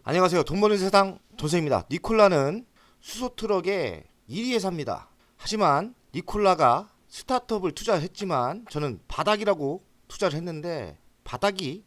안녕하세요. 돈 버는 세상 돈쌤입니다. 니콜라는 수소트럭의 1위 회사입니다. 하지만 니콜라가 스타트업을 투자했지만 저는 바닥이라고 투자를 했는데 바닥이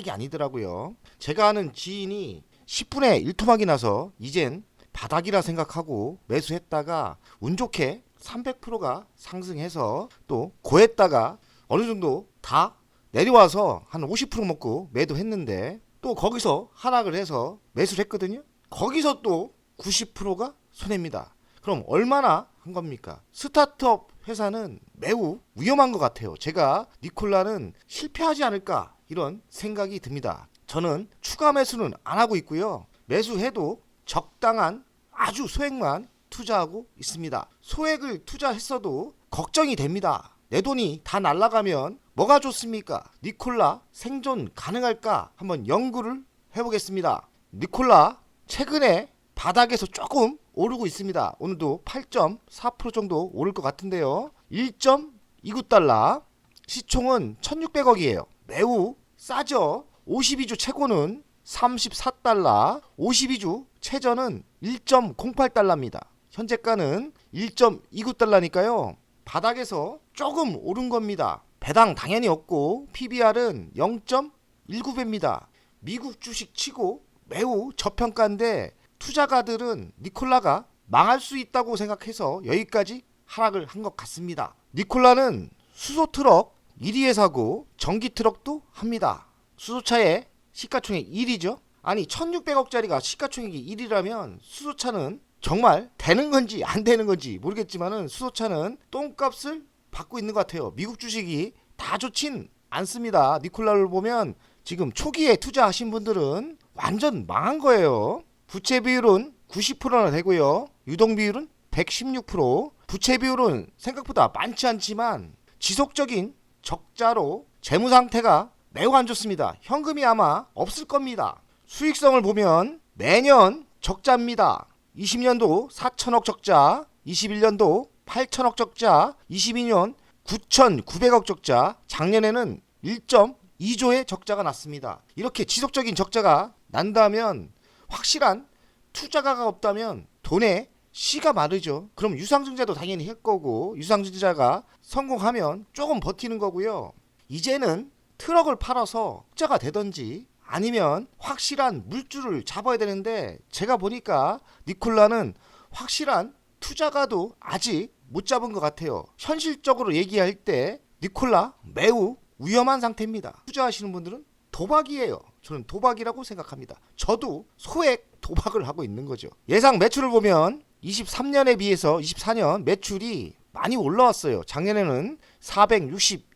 아니더라고요. 제가 아는 지인이 10분의 1토막이 나서 이젠 바닥이라 생각하고 매수했다가 운 좋게 300%가 상승해서 또 고했다가 어느 정도 다 내려와서 한 50% 먹고 매도했는데 또 거기서 하락을 해서 매수를 했거든요. 거기서 또 90%가 손해입니다. 그럼 얼마나 한 겁니까? 스타트업 회사는 매우 위험한 것 같아요. 제가 니콜라는 실패하지 않을까 이런 생각이 듭니다. 저는 추가 매수는 안 하고 있고요. 매수해도 적당한 아주 소액만 투자하고 있습니다. 소액을 투자했어도 걱정이 됩니다. 내 돈이 다 날아가면 뭐가 좋습니까? 니콜라 생존 가능할까? 한번 연구를 해보겠습니다. 니콜라 최근에 바닥에서 조금 오르고 있습니다. 오늘도 8.4% 정도 오를 것 같은데요. 1.29달러, 시총은 1600억이에요. 매우 싸죠. 52주 최고는 34달러, 52주 최저는 1.08달러입니다. 현재가는 1.29달러니까요. 바닥에서 조금 오른 겁니다. 배당 당연히 없고 PBR은 0.19배입니다. 미국 주식 치고 매우 저평가인데 투자가들은 니콜라가 망할 수 있다고 생각해서 여기까지 하락을 한 것 같습니다. 니콜라는 수소트럭 1위 회사고 전기트럭도 합니다. 수소차의 시가총액 1위죠. 아니 1600억짜리가 시가총액이 1위라면 수소차는 정말 되는 건지 안 되는 건지 모르겠지만은 수소차는 똥값을 받고 있는 것 같아요. 미국 주식이 다 좋진 않습니다. 니콜라를 보면 지금 초기에 투자하신 분들은 완전 망한 거예요. 부채 비율은 90%나 되고요. 유동 비율은 116%. 부채 비율은 생각보다 많지 않지만 지속적인 적자로 재무 상태가 매우 안 좋습니다. 현금이 아마 없을 겁니다. 수익성을 보면 매년 적자입니다. 20년도 4천억 적자, 21년도 8천억 적자, 22년 9,900억 적자, 작년에는 1.2조의 적자가 났습니다. 이렇게 지속적인 적자가 난다면 확실한 투자가가 없다면 돈에 씨가 마르죠. 그럼 유상증자도 당연히 할 거고 유상증자가 성공하면 조금 버티는 거고요. 이제는 트럭을 팔아서 적자가 되던지 아니면 확실한 물줄을 잡아야 되는데 제가 보니까 니콜라는 확실한 투자가도 아직 못 잡은 것 같아요. 현실적으로 얘기할 때 니콜라 매우 위험한 상태입니다. 투자하시는 분들은 도박이에요. 저는 도박이라고 생각합니다. 저도 소액 도박을 하고 있는 거죠. 예상 매출을 보면 23년에 비해서 24년 매출이 많이 올라왔어요. 작년에는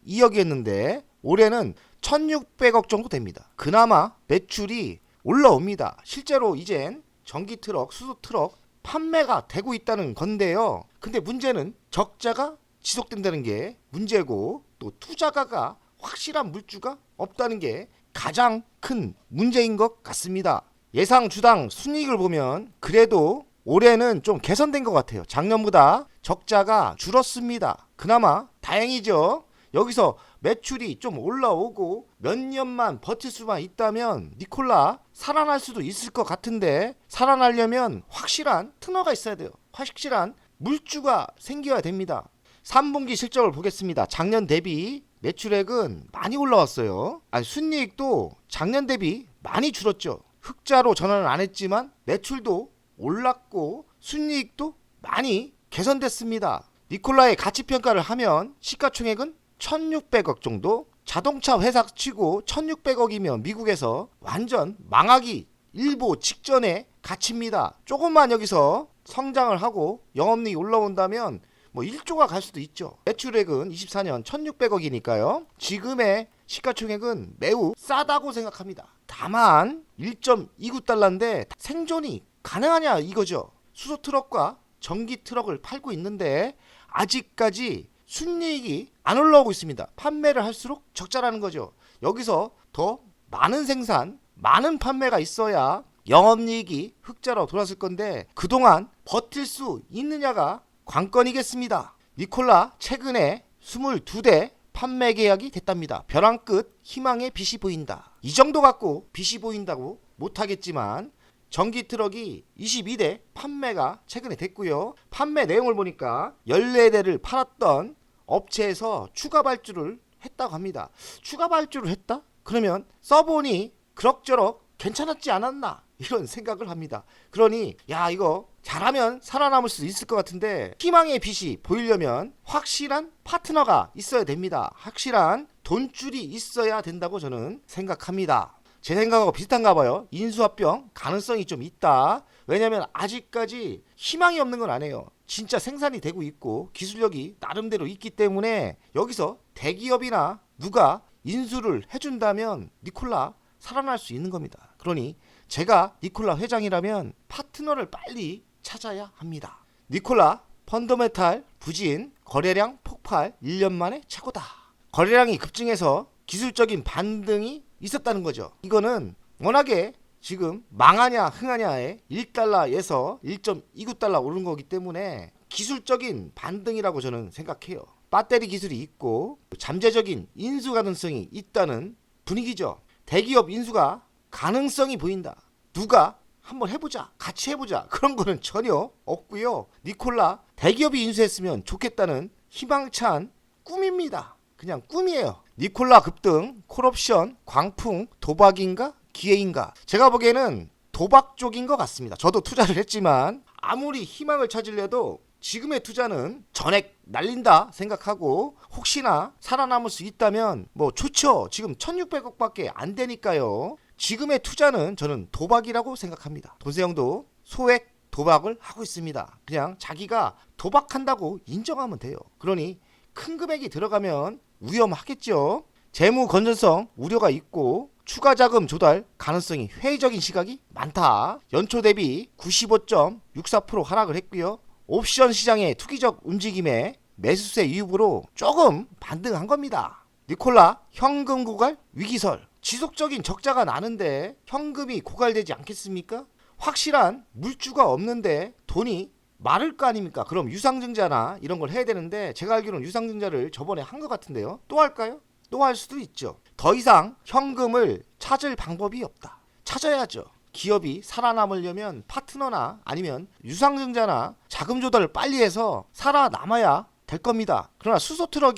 462억이었는데 올해는 1600억 정도 됩니다. 그나마 매출이 올라옵니다. 실제로 이젠 전기트럭, 수소트럭 판매가 되고 있다는 건데요. 근데 문제는 적자가 지속된다는 게 문제고 또 투자가가 확실한 물주가 없다는 게 가장 큰 문제인 것 같습니다. 예상 주당 순이익을 보면 그래도 올해는 좀 개선된 것 같아요. 작년보다 적자가 줄었습니다. 그나마 다행이죠. 여기서 매출이 좀 올라오고 몇 년만 버틸 수만 있다면 니콜라 살아날 수도 있을 것 같은데 살아나려면 확실한 트너가 있어야 돼요. 확실한 물주가 생겨야 됩니다. 3분기 실적을 보겠습니다. 작년 대비 매출액은 많이 올라왔어요. 순이익도 작년 대비 많이 줄었죠. 흑자로 전환을 안 했지만 매출도 올랐고 순이익도 많이 개선됐습니다. 니콜라의 가치평가를 하면 시가총액은 1600억 정도, 자동차 회사 치고 1600억이면 미국에서 완전 망하기 일보 직전의 가치입니다. 조금만 여기서 성장을 하고 영업이익이 올라온다면 뭐 1조가 갈 수도 있죠. 매출액은 24년 1600억이니까요. 지금의 시가총액은 매우 싸다고 생각합니다. 다만 1.29달러인데 생존이 가능하냐 이거죠. 수소트럭과 전기트럭을 팔고 있는데 아직까지 순이익이 안 올라오고 있습니다. 판매를 할수록 적자라는 거죠. 여기서 더 많은 생산, 많은 판매가 있어야 영업이익이 흑자로 돌았을 건데 그동안 버틸 수 있느냐가 관건이겠습니다. 니콜라 최근에 22대 판매 계약이 됐답니다. 벼랑 끝 희망의 빛이 보인다. 이 정도 갖고 빛이 보인다고 못하겠지만 전기 트럭이 22대 판매가 최근에 됐고요. 판매 내용을 보니까 14대를 팔았던 업체에서 추가 발주를 했다고 합니다. 추가 발주를 했다? 그러면 써보니 그럭저럭 괜찮았지 않았나? 이런 생각을 합니다. 그러니 야, 이거 잘하면 살아남을 수 있을 것 같은데, 희망의 빛이 보이려면 확실한 파트너가 있어야 됩니다. 확실한 돈줄이 있어야 된다고 저는 생각합니다. 제 생각하고 비슷한가 봐요. 인수합병 가능성이 좀 있다. 왜냐면 아직까지 희망이 없는 건 아니에요. 진짜 생산이 되고 있고 기술력이 나름대로 있기 때문에 여기서 대기업이나 누가 인수를 해준다면 니콜라 살아날 수 있는 겁니다. 그러니 제가 니콜라 회장이라면 파트너를 빨리 찾아야 합니다. 니콜라 펀더멘탈 부진, 거래량 폭발, 1년 만에 최고다. 거래량이 급증해서 기술적인 반등이 있었다는 거죠. 이거는 워낙에 지금 망하냐 흥하냐에 1달러에서 1.29달러 오른 거기 때문에 기술적인 반등이라고 저는 생각해요. 배터리 기술이 있고 잠재적인 인수 가능성이 있다는 분위기죠. 대기업 인수가 가능성이 보인다. 누가 한번 해보자, 같이 해보자, 그런 거는 전혀 없고요. 니콜라 대기업이 인수했으면 좋겠다는 희망찬 꿈입니다. 그냥 꿈이에요. 니콜라 급등, 콜옵션, 광풍, 도박인가 기회인가? 제가 보기에는 도박 쪽인 것 같습니다. 저도 투자를 했지만 아무리 희망을 찾으려도 지금의 투자는 전액 날린다 생각하고, 혹시나 살아남을 수 있다면 뭐 좋죠. 지금 1600억밖에 안 되니까요. 지금의 투자는 저는 도박이라고 생각합니다. 도세형도 소액 도박을 하고 있습니다. 그냥 자기가 도박한다고 인정하면 돼요. 그러니 큰 금액이 들어가면 위험하겠죠. 재무 건전성 우려가 있고 추가 자금 조달 가능성이 회의적인 시각이 많다. 연초 대비 95.64% 하락을 했고요. 옵션 시장의 투기적 움직임에 매수세 유입으로 조금 반등한 겁니다. 니콜라 현금 고갈 위기설. 지속적인 적자가 나는데 현금이 고갈되지 않겠습니까? 확실한 물주가 없는데 돈이 마를 거 아닙니까? 그럼 유상증자나 이런 걸 해야 되는데, 제가 알기로는 유상증자를 저번에 한 것 같은데요. 또 할까요? 또 할 수도 있죠. 더 이상 현금을 찾을 방법이 없다. 찾아야죠. 기업이 살아남으려면 파트너나 아니면 유상증자나 자금 조달을 빨리 해서 살아남아야 될 겁니다. 그러나 수소트럭,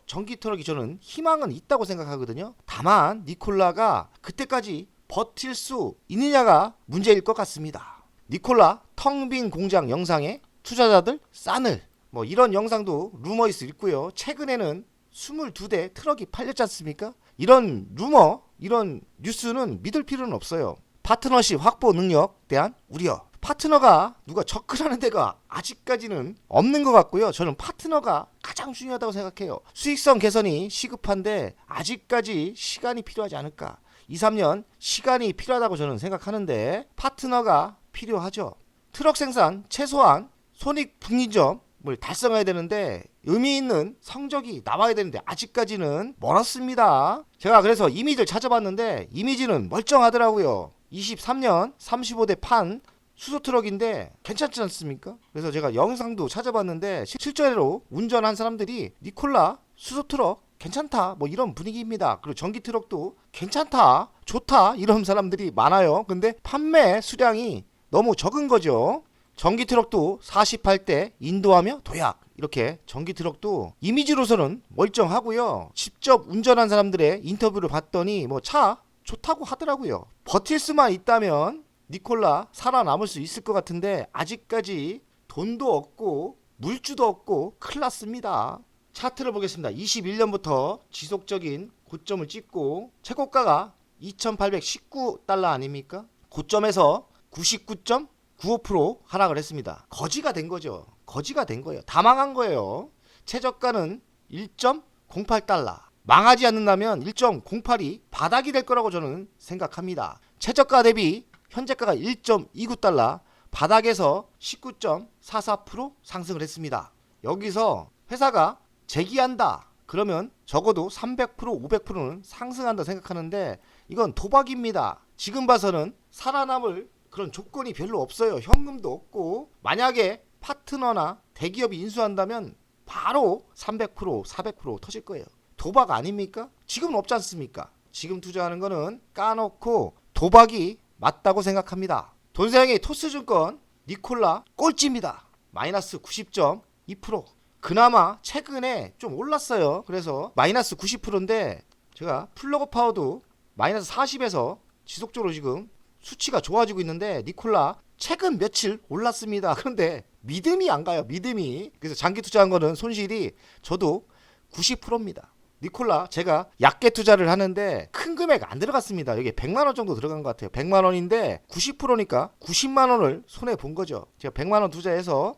전기트럭이 저는 희망은 있다고 생각하거든요. 다만 니콜라가 그때까지 버틸 수 있느냐가 문제일 것 같습니다. 니콜라 텅 빈 공장 영상에 투자자들 싸늘, 뭐 이런 영상도 루머이스 있고요. 최근에는 22대 트럭이 팔렸지 않습니까? 이런 루머, 이런 뉴스는 믿을 필요는 없어요. 파트너십 확보 능력 대한 우려. 파트너가 누가 접근하는 데가 아직까지는 없는 것 같고요. 저는 파트너가 가장 중요하다고 생각해요. 수익성 개선이 시급한데 아직까지 시간이 필요하지 않을까. 2, 3년 시간이 필요하다고 저는 생각하는데 파트너가 필요하죠. 트럭 생산 최소한 손익분기점을 달성해야 되는데 의미 있는 성적이 나와야 되는데 아직까지는 멀었습니다. 제가 그래서 이미지를 찾아봤는데 이미지는 멀쩡하더라고요. 23년 35대 판 수소트럭인데 괜찮지 않습니까? 그래서 제가 영상도 찾아봤는데 실제로 운전한 사람들이 니콜라 수소트럭 괜찮다 뭐 이런 분위기입니다. 그리고 전기트럭도 괜찮다 좋다 이런 사람들이 많아요. 근데 판매 수량이 너무 적은 거죠. 전기트럭도 48대 인도하며 도약, 이렇게 전기트럭도 이미지로서는 멀쩡하고요. 직접 운전한 사람들의 인터뷰를 봤더니 뭐 차 좋다고 하더라고요. 버틸 수만 있다면 니콜라 살아남을 수 있을 것 같은데 아직까지 돈도 없고 물주도 없고 큰일 났습니다. 차트를 보겠습니다. 21년부터 지속적인 고점을 찍고 최고가가 2819달러 아닙니까? 고점에서 99.95% 하락을 했습니다. 거지가 된 거죠. 거지가 된 거예요. 다 망한 거예요. 최저가는 1.08달러. 망하지 않는다면 1.08이 바닥이 될 거라고 저는 생각합니다. 최저가 대비 현재가가 1.29달러, 바닥에서 19.44% 상승을 했습니다. 여기서 회사가 재기한다 그러면 적어도 300%, 500%는 상승한다 생각하는데 이건 도박입니다. 지금 봐서는 살아남을 그런 조건이 별로 없어요. 현금도 없고, 만약에 파트너나 대기업이 인수한다면 바로 300%, 400% 터질 거예요. 도박 아닙니까? 지금은 없지 않습니까? 지금 투자하는 거는 까놓고 도박이 맞다고 생각합니다. 돈세영의 토스증권 니콜라 꼴찌입니다. 마이너스 90.2%. 그나마 최근에 좀 올랐어요. 그래서 마이너스 90%인데 제가 플러그 파워도 마이너스 40에서 지속적으로 지금 수치가 좋아지고 있는데 니콜라 최근 며칠 올랐습니다. 그런데 믿음이 안 가요. 믿음이. 그래서 장기 투자한 거는 손실이 저도 90%입니다. 니콜라 제가 약게 투자를 하는데 큰 금액 안 들어갔습니다. 여기 100만원 정도 들어간 것 같아요. 100만원인데 90%니까 90만원을 손해본 거죠. 제가 100만원 투자해서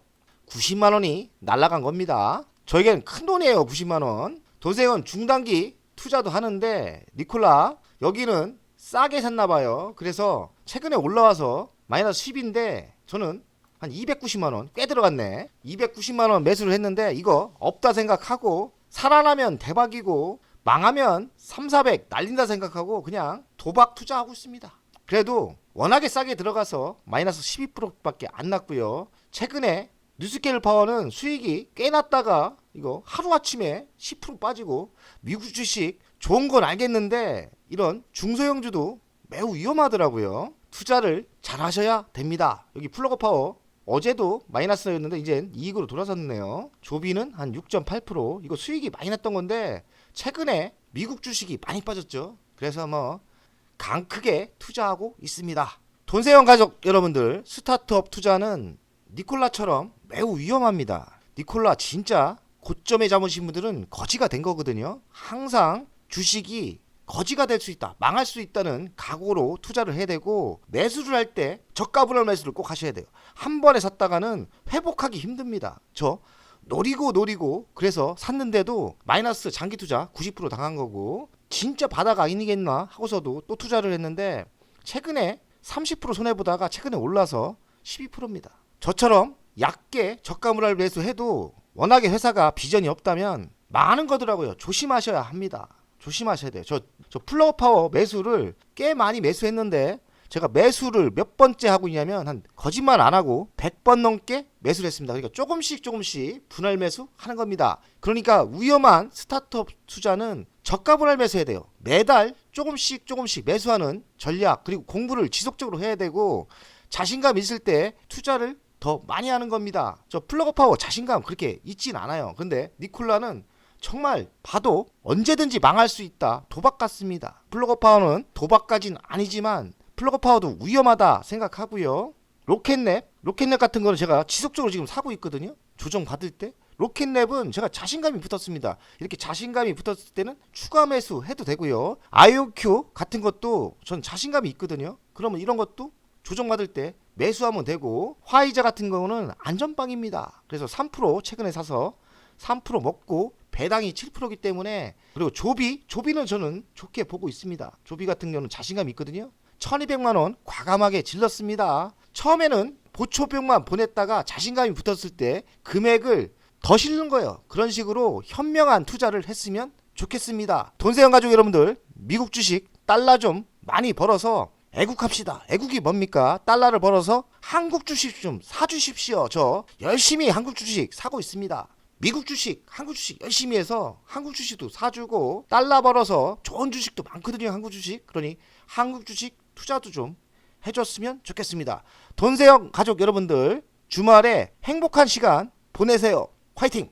90만원이 날아간 겁니다. 저에겐 큰 돈이에요. 90만원. 돈세영은 중단기 투자도 하는데 니콜라 여기는 싸게 샀나봐요. 그래서 최근에 올라와서 마이너스 10인데 저는 한 290만원 꽤 들어갔네. 290만원 매수를 했는데 이거 없다 생각하고 살아나면 대박이고 망하면 3, 400 날린다 생각하고 그냥 도박 투자하고 있습니다. 그래도 워낙에 싸게 들어가서 마이너스 12%밖에 안 났고요. 최근에 뉴스케일 파워는 수익이 꽤 났다가 이거 하루아침에 10% 빠지고 미국 주식 좋은 건 알겠는데 이런 중소형주도 매우 위험하더라고요. 투자를 잘 하셔야 됩니다. 여기 플러그 파워 어제도 마이너스였는데 이젠 이익으로 돌아섰네요. 조비는 한 6.8%. 이거 수익이 많이 났던 건데 최근에 미국 주식이 많이 빠졌죠. 그래서 뭐 강크게 투자하고 있습니다. 돈세영 가족 여러분들, 스타트업 투자는 니콜라처럼 매우 위험합니다. 니콜라 진짜 고점에 잡으신 분들은 거지가 된 거거든요. 항상 주식이 거지가 될 수 있다, 망할 수 있다는 각오로 투자를 해야 되고, 매수를 할 때 저가 분할 매수를 꼭 하셔야 돼요. 한 번에 샀다가는 회복하기 힘듭니다. 저 노리고 그래서 샀는데도 마이너스 장기 투자 90% 당한 거고, 진짜 바다가 아니겠나 하고서도 또 투자를 했는데 최근에 30% 손해보다가 최근에 올라서 12%입니다. 저처럼 얕게 저가 분할 매수해도 워낙에 회사가 비전이 없다면 망하는 거더라고요. 조심하셔야 합니다. 조심하셔야 돼요. 저 플러그 파워 매수를 꽤 많이 매수했는데 제가 매수를 몇 번째 하고 있냐면 한 거짓말 안 하고 100번 넘게 매수를 했습니다. 그러니까 조금씩 분할 매수 하는 겁니다. 그러니까 위험한 스타트업 투자는 저가 분할 매수해야 돼요. 매달 조금씩 매수하는 전략, 그리고 공부를 지속적으로 해야 되고, 자신감 있을 때 투자를 더 많이 하는 겁니다. 저 플러그 파워 자신감 그렇게 있진 않아요. 근데 니콜라는 정말 봐도 언제든지 망할 수 있다, 도박 같습니다. 플러그 파워는 도박까지는 아니지만 플러그 파워도 위험하다 생각하고요. 로켓랩 같은 거는 제가 지속적으로 지금 사고 있거든요. 조정 받을 때 로켓랩은 제가 자신감이 붙었습니다. 이렇게 자신감이 붙었을 때는 추가 매수 해도 되고요. IOQ 같은 것도 전 자신감이 있거든요. 그러면 이런 것도 조정 받을 때 매수하면 되고, 화이자 같은 경우는 안전빵입니다. 그래서 3% 최근에 사서 3% 먹고 배당이 7%이기 때문에, 그리고 조비는 저는 좋게 보고 있습니다. 조비 같은 경우는 자신감이 있거든요. 1200만원 과감하게 질렀습니다. 처음에는 보초병만 보냈다가 자신감이 붙었을 때 금액을 더 실는 거예요. 그런 식으로 현명한 투자를 했으면 좋겠습니다. 돈세영 가족 여러분들, 미국 주식 달러 좀 많이 벌어서 애국합시다. 애국이 뭡니까? 달러를 벌어서 한국 주식 좀 사주십시오. 저 열심히 한국 주식 사고 있습니다. 미국 주식, 한국 주식 열심히 해서 한국 주식도 사주고, 달러 벌어서 좋은 주식도 많거든요. 한국 주식. 그러니 한국 주식 투자도 좀 해줬으면 좋겠습니다. 돈세영 가족 여러분들, 주말에 행복한 시간 보내세요. 화이팅!